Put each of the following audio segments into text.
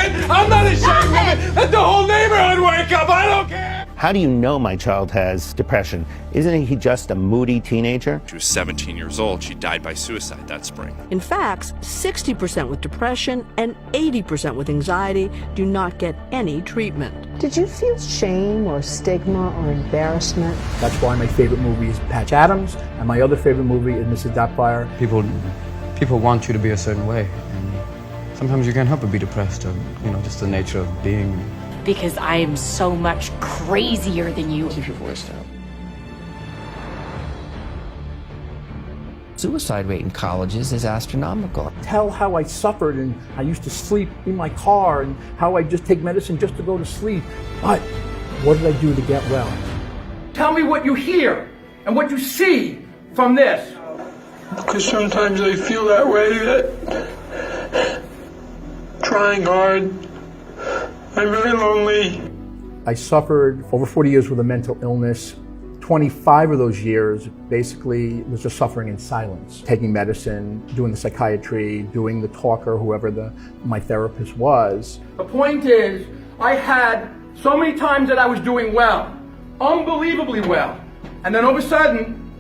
it! I'm not ashamed of it! Let the whole neighborhood wake up! I don't care! How do you know my child has depression? Isn't he just a moody teenager? She was 17 years old. She died by suicide that spring. In fact, 60% with depression and 80% with anxiety do not get any treatment. Did you feel shame or stigma or embarrassment? That's why my favorite movie is Patch Adams, and my other favorite movie is Mrs. Doubtfire. People want you to be a certain way, and sometimes you can't help but be depressed, or, just the nature of being. Because I am so much crazier than you. Keep your voice down. Suicide rate in colleges is astronomical. Tell how I suffered, and I used to sleep in my car, and how I just take medicine just to go to sleep. But what did I do to get well? Tell me what you hear and what you see from this. Because sometimes I feel that way, that trying hard, I'm very lonely. I suffered over 40 years with a mental illness. 25 of those years basically was just suffering in silence, taking medicine, doing the psychiatry, doing the talker, whoever my therapist was. The point is, I had so many times that I was doing well, unbelievably well, and then all of a sudden,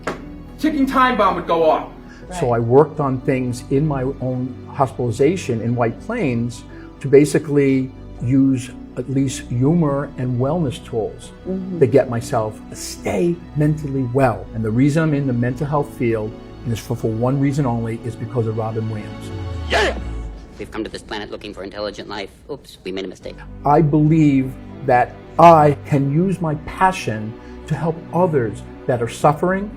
ticking time bomb would go off. Right. So I worked on things in my own hospitalization in White Plains to basically use at least humor and wellness tools to get myself to stay mentally well. And the reason I'm in the mental health field, and it's for one reason only, is because of Robin Williams. Yeah! We've come to this planet looking for intelligent life. Oops, we made a mistake. I believe that I can use my passion to help others that are suffering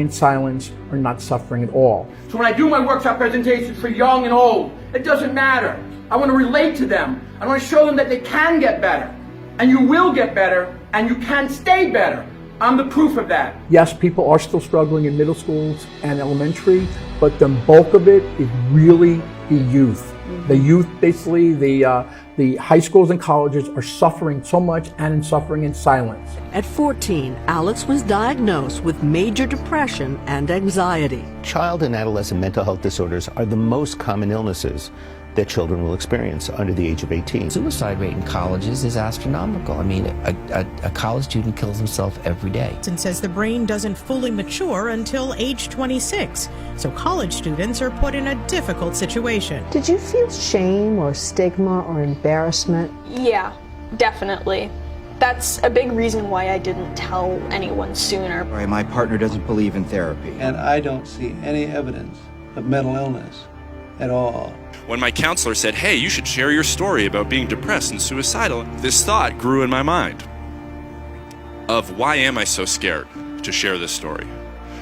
in silence, or not suffering at all. So when I do my workshop presentations for young and old, it doesn't matter. I want to relate to them. I want to show them that they can get better. And you will get better, and you can stay better. I'm the proof of that. Yes, people are still struggling in middle schools and elementary, but the bulk of it is really the youth. The youth, basically, the high schools and colleges are suffering so much and suffering in silence. At 14, Alex was diagnosed with major depression and anxiety. Child and adolescent mental health disorders are the most common illnesses that children will experience under the age of 18. Suicide rate in colleges is astronomical. I mean, a college student kills himself every day. And says the brain doesn't fully mature until age 26, so college students are put in a difficult situation. Did you feel shame or stigma or embarrassment? Yeah, definitely. That's a big reason why I didn't tell anyone sooner. My partner doesn't believe in therapy. And I don't see any evidence of mental illness at all. When my counselor said, hey, you should share your story about being depressed and suicidal, this thought grew in my mind of why am I so scared to share this story?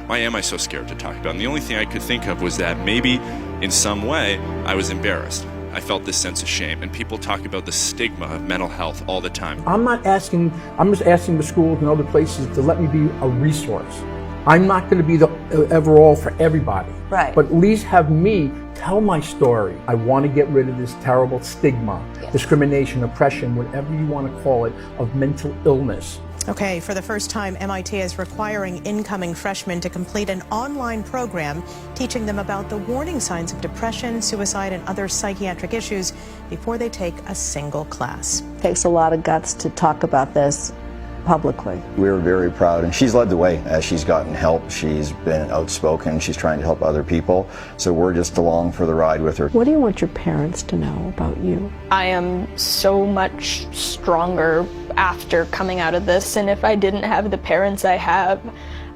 Why am I so scared to talk about it? And the only thing I could think of was that maybe in some way I was embarrassed. I felt this sense of shame, and people talk about the stigma of mental health all the time. I'm just asking the schools and other places to let me be a resource. I'm not going to be the ever-all for everybody. Right. But at least have me tell my story. I want to get rid of this terrible stigma, discrimination, oppression, whatever you want to call it, of mental illness. Okay, for the first time, MIT is requiring incoming freshmen to complete an online program teaching them about the warning signs of depression, suicide, and other psychiatric issues before they take a single class. It takes a lot of guts to talk about this publicly. We're very proud, and she's led the way as she's gotten help. She's been outspoken. She's trying to help other people. So we're just along for the ride with her. What do you want your parents to know about you? I am so much stronger after coming out of this, and if I didn't have the parents I have,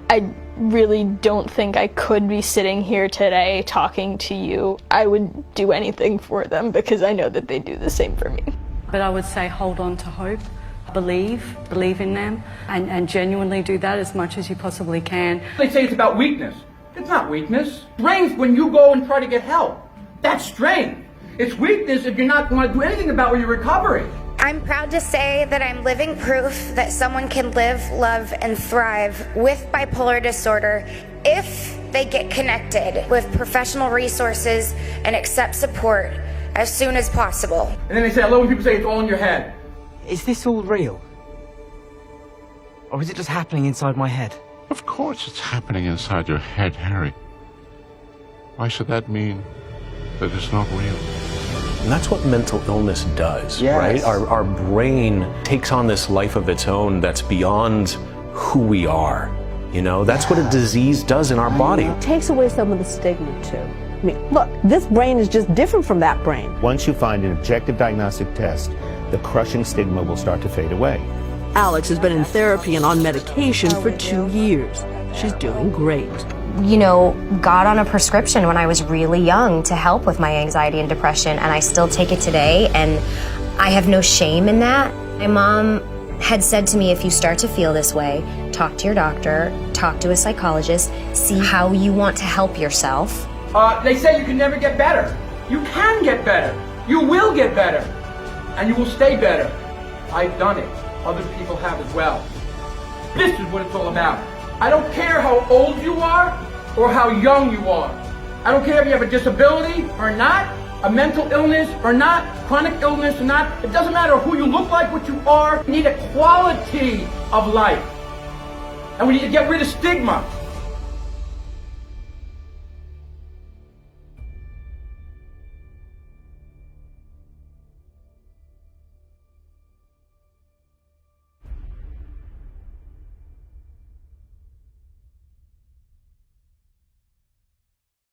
I really don't think I could be sitting here today talking to you. I would do anything for them because I know that they do the same for me. But I would say hold on to hope. Believe in them, and genuinely do that as much as you possibly can. They say it's about weakness. It's not weakness. Strength when you go and try to get help. That's strength. It's weakness if you're not going to do anything about your recovery. I'm proud to say that I'm living proof that someone can live, love, and thrive with bipolar disorder if they get connected with professional resources and accept support as soon as possible. And then they say, I love when people say it's all in your head. Is this all real? Or is it just happening inside my head? Of course it's happening inside your head, Harry. Why should that mean that it's not real? And that's what mental illness does, right? Our brain takes on this life of its own that's beyond who we are. You know, that's what a disease does in our body. It takes away some of the stigma too. I mean, look, this brain is just different from that brain. Once you find an objective diagnostic test, the crushing stigma will start to fade away. Alex has been in therapy and on medication for 2 years. She's doing great. You know, got on a prescription when I was really young to help with my anxiety and depression, and I still take it today, and I have no shame in that. My mom had said to me, if you start to feel this way, talk to your doctor, talk to a psychologist, see how you want to help yourself. They say you can never get better. You can get better. You will get better. And you will stay better. I've done it. Other people have as well. This is what it's all about. I don't care how old you are or how young you are. I don't care if you have a disability or not, a mental illness or not, chronic illness or not. It doesn't matter who you look like, what you are. We need a quality of life. And we need to get rid of stigma.